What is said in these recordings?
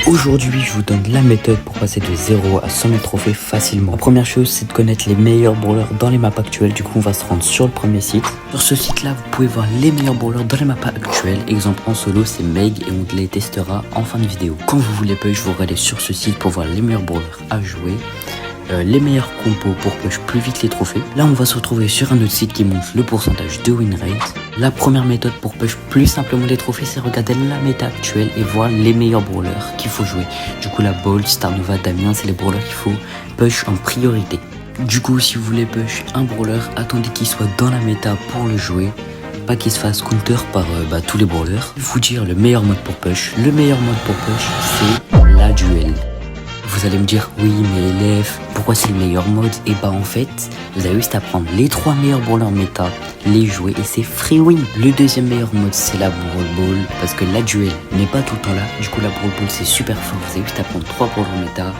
Aujourd'hui, je vous donne la méthode pour passer de 0 à 100 000 trophées facilement. La première chose, c'est de connaître les meilleurs brawlers dans les maps actuelles. Du coup, on va se rendre sur le premier site. Sur ce site-là, vous pouvez voir les meilleurs brawlers dans les maps actuelles. Exemple en solo, c'est Meg et on les testera en fin de vidéo. Quand vous voulez push, vous regardez sur ce site pour voir les meilleurs brawlers à jouer. Les meilleurs compos pour push plus vite les trophées. Là, on va se retrouver sur un autre site qui montre le pourcentage de win rate. La première méthode pour push plus simplement les trophées, c'est regarder la méta actuelle et voir les meilleurs brawlers qu'il faut jouer. Du coup, la Bolt, Starnova, Damien, c'est les brawlers qu'il faut push en priorité. Du coup, si vous voulez push un brawler, attendez qu'il soit dans la méta pour le jouer. Pas qu'il se fasse counter par tous les brawlers. Je vais vous dire le meilleur mode pour push. Le meilleur mode pour push, c'est la duel. Vous allez me dire, oui, mais LF, pourquoi c'est le meilleur mode? Et bah en fait, vous avez juste à prendre les 3 meilleurs brawlers méta, les jouer et c'est free win. Le deuxième meilleur mode, c'est la Brawl Ball, parce que la duel n'est pas tout le temps là. Du coup, la Brawl Ball, c'est super fort. Vous avez juste à prendre 3 brawlers méta.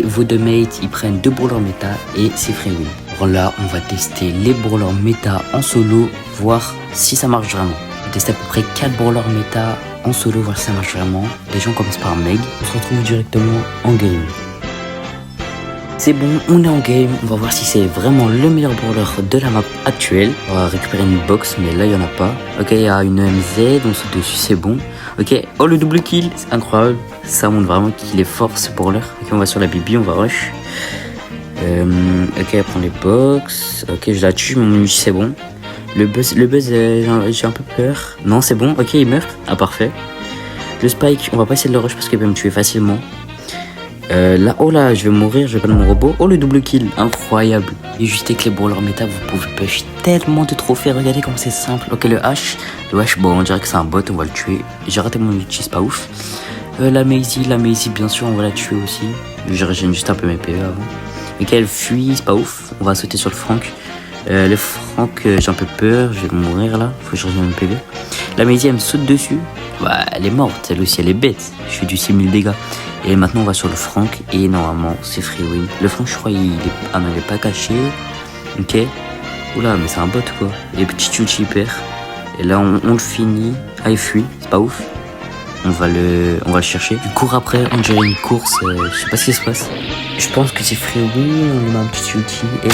Vos deux mates, ils prennent 2 brawlers méta et c'est free win. Alors là, on va tester les brawlers méta en solo, voir si ça marche vraiment. On va tester à peu près 4 brawlers méta en solo, voir si ça marche vraiment. Les gens commencent par Meg. On se retrouve directement en game. C'est bon, on est en game. On va voir si c'est vraiment le meilleur brawler de la map actuelle. On va récupérer une box, mais là, il n'y en a pas. Ok, il y a une MZ, on saute dessus, c'est bon. Ok, oh, le double kill, c'est incroyable. Ça montre vraiment qu'il est fort, ce brawler. Ok, on va sur la Bibi, on va rush. Ok, elle prend les box. Ok, je la tue, mon menu, c'est bon. Le buzz, j'ai un peu peur. Non, c'est bon. Ok, il meurt. Ah, parfait. Le spike, on va pas essayer de le rush parce qu'il peut me tuer facilement. Là, oh là, je vais mourir, je vais perdre mon robot. Oh, le double kill, incroyable. Et juste avec les brawlers méta, vous pouvez push tellement de trophées. Regardez comme c'est simple. Ok, le H, bon, on dirait que c'est un bot, on va le tuer. J'ai raté mon ulti, c'est pas ouf. La Maisie, bien sûr, on va la tuer aussi. Je régène juste un peu mes PE avant. Ok, elle fuit, c'est pas ouf. On va sauter sur le Franck. Le Franck, j'ai un peu peur, je vais mourir là. Faut que je régène mon PV. La Maisie, elle me saute dessus. Bah, elle est morte, elle aussi, elle est bête. Je fais du 6000 dégâts. Et maintenant, on va sur le Franck. Et normalement, c'est free win. Le Franck, je crois, il est pas caché. Ok. Oula, mais c'est un bot quoi. Les petits ulti hyper. Et là, on le finit. Ah, il fuit, c'est pas ouf. On va le chercher. Il court après, on dirait une course. Je sais pas ce qui se passe. Je pense que c'est free win. On lui met un petit ulti et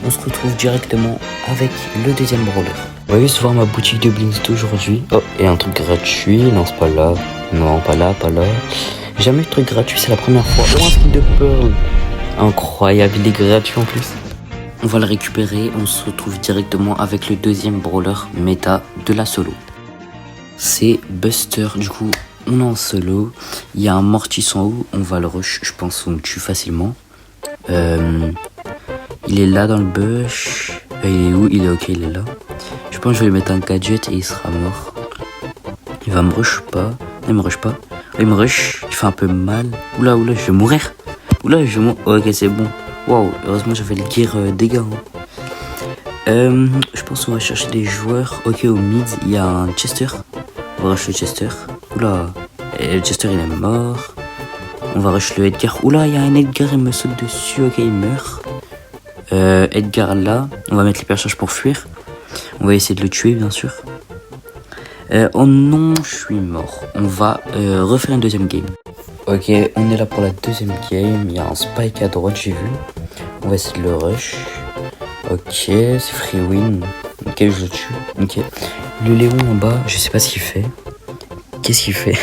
on se retrouve directement avec le deuxième brawler. On va juste voir ma boutique de Blinks d'aujourd'hui. Oh, et un truc gratuit. Non, c'est pas là. Non, pas là, pas là. Jamais eu de truc gratuit, c'est la première fois. Oh, un skin de Pearl. Incroyable, il est gratuit en plus. On va le récupérer. On se retrouve directement avec le deuxième brawler méta de la solo. C'est Buster. Du coup, on est en solo. Il y a un mortis en haut. On va le rush. Je pense qu'on le tue facilement. Il est là dans le bush. Il est où? Il est ok, il est là. Je pense que je vais lui mettre un gadget et il sera mort. Il va me rush pas. Il me rush pas. Il me rush. Il fait un peu mal. Oula, je vais mourir. Oula, je vais mourir. Oh, ok, c'est bon. Waouh, heureusement j'avais le gear dégâts. Je pense qu'on va chercher des joueurs. Ok, au mid, il y a un Chester. On va rush le Chester. Oula, et le Chester il est mort. On va rush le Edgar. Oula, il y a un Edgar, il me saute dessus. Ok, il meurt. Edgar là. On va mettre les perchages pour fuir. On va essayer de le tuer, bien sûr. Oh non, je suis mort. On va refaire une deuxième game. Ok, on est là pour la deuxième game. Il y a un spike à droite, j'ai vu. On va essayer de le rush. Ok, c'est free win. Ok, je le tue. Ok. Le Léon en bas, je sais pas ce qu'il fait. Qu'est-ce qu'il fait?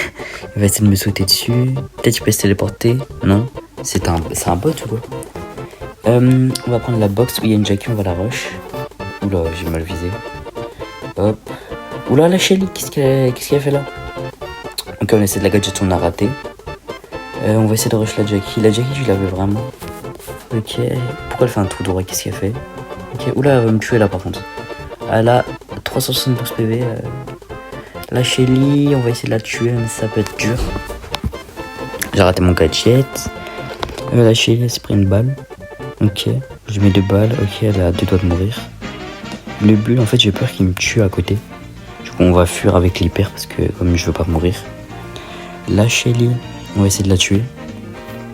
Il va essayer de me sauter dessus. Peut-être qu'il peut se téléporter. Non, c'est un bot ou quoi? On va prendre la box où il y a une Jackie, on va la rush. Oula, j'ai mal visé. Hop. Oula, la Shelly, qu'est-ce qu'elle a fait là? Ok, on essaie de la gadget, on a raté. On va essayer de rush la Jackie. La Jackie, je l'avais vraiment. Ok. Pourquoi elle fait un trou droit? Qu'est-ce qu'elle fait? Ok. Oula, elle va me tuer là par contre. Elle a 372 PV. La Shelly, on va essayer de la tuer, mais ça peut être dur. J'ai raté mon gadget. La Shelly, elle s'est pris une balle. Ok. Je mets 2 balles. Ok, elle a 2 doigts de mourir. Le bull, en fait, j'ai peur qu'il me tue à côté. Du coup, on va fuir avec l'hyper parce que comme je veux pas mourir. La Shelly, on va essayer de la tuer.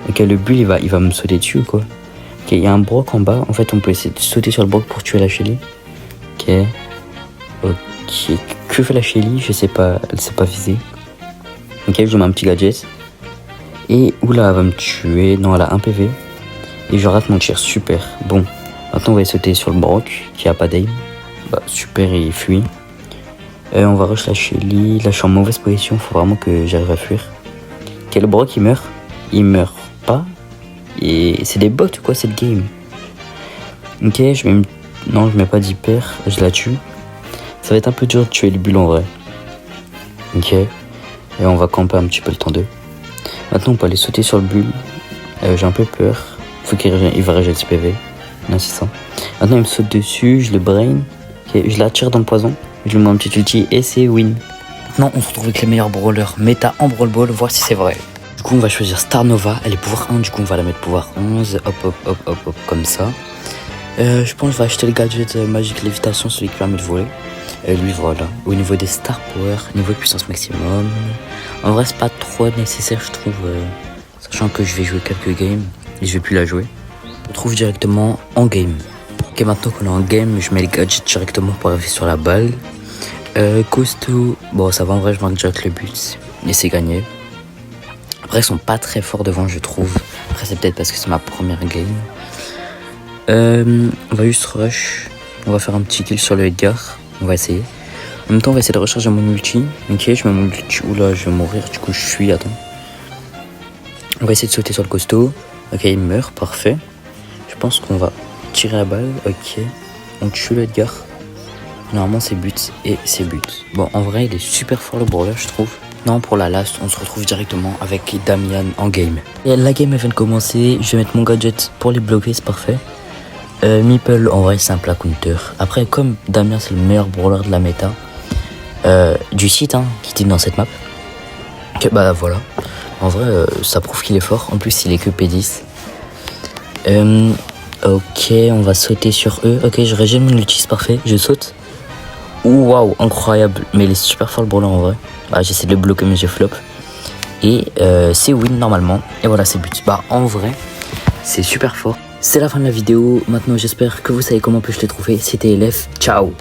Ok, le bull, il va me sauter dessus ou quoi? Ok, il y a un Brock en bas. En fait, on peut essayer de sauter sur le Brock pour tuer la Shelly. Ok. Ok. Que fait la Shelly? Je sais pas. Elle s'est pas visée. Ok, je mets un petit gadget. Et oula, elle va me tuer. Non, elle a 1 PV. Et je rate mon tir, super. Bon, maintenant on va sauter sur le Brock qui a pas d'aim. Bah super, il fuit. On va rush la Shelly. Là je suis en mauvaise position, faut vraiment que j'arrive à fuir. Ok, le Brock il meurt. Il meurt pas. Et c'est des bots ou quoi cette game? Ok, non, je mets pas d'hyper, je la tue. Ça va être un peu dur de tuer le bulle en vrai. Ok, et on va camper un petit peu le temps 2. Maintenant on peut aller sauter sur le bulle. J'ai un peu peur. Faut qu'il va régénérer PV. Non, c'est ça. Maintenant il me saute dessus, je le brain. Okay, je l'attire dans le poison. Je lui mets un petit ulti et c'est win. Maintenant on se retrouve avec les meilleurs brawlers méta en brawl ball, voir si c'est vrai. Du coup on va choisir Star Nova, elle est pouvoir 1, du coup on va la mettre pouvoir 11. Hop hop hop hop hop comme ça. Je pense que je vais acheter le gadget magique lévitation, celui qui permet de voler. Lui voilà. Au niveau des Star Power, niveau de puissance maximum. En vrai c'est pas trop nécessaire je trouve. Sachant que je vais jouer quelques games et je vais plus la jouer. On se retrouve directement en game. Ok, maintenant qu'on est en game, je mets le gadget directement pour arriver sur la balle. Costaud, bon ça va en vrai, je marque direct le but et c'est gagné. Après ils sont pas très forts devant je trouve. Après c'est peut-être parce que c'est ma première game. On va juste rush. On va faire un petit kill sur le Edgar. On va essayer. En même temps on va essayer de recharger mon ulti. Ok, je mets mon ulti. Oula, je vais mourir, du coup je fuis, attends. On va essayer de sauter sur le costaud. Ok, il meurt, parfait. Je pense qu'on va tirer la balle. Ok, on tue le Edgar. Normalement c'est but et c'est but. Bon en vrai il est super fort le brawler je trouve. Non, pour la last on se retrouve directement avec Damian en game. Et la game elle vient de commencer, je vais mettre mon gadget pour les bloquer, c'est parfait. Meeple en vrai c'est un plat counter. Après comme Damian c'est le meilleur brawler de la méta du site qui était dans cette map. Que, bah voilà. En vrai ça prouve qu'il est fort, en plus il est que P10. Ok, on va sauter sur eux. Ok, je régène mon ulti, c'est parfait, je saute. Ouh, waouh, incroyable. Mais il est super fort le brawler en vrai. Bah, j'essaie de le bloquer mais j'ai flop. Et c'est win normalement. Et voilà, c'est but. Bah en vrai, c'est super fort. C'est la fin de la vidéo. Maintenant j'espère que vous savez comment je l'ai trouvé. C'était LF. Ciao.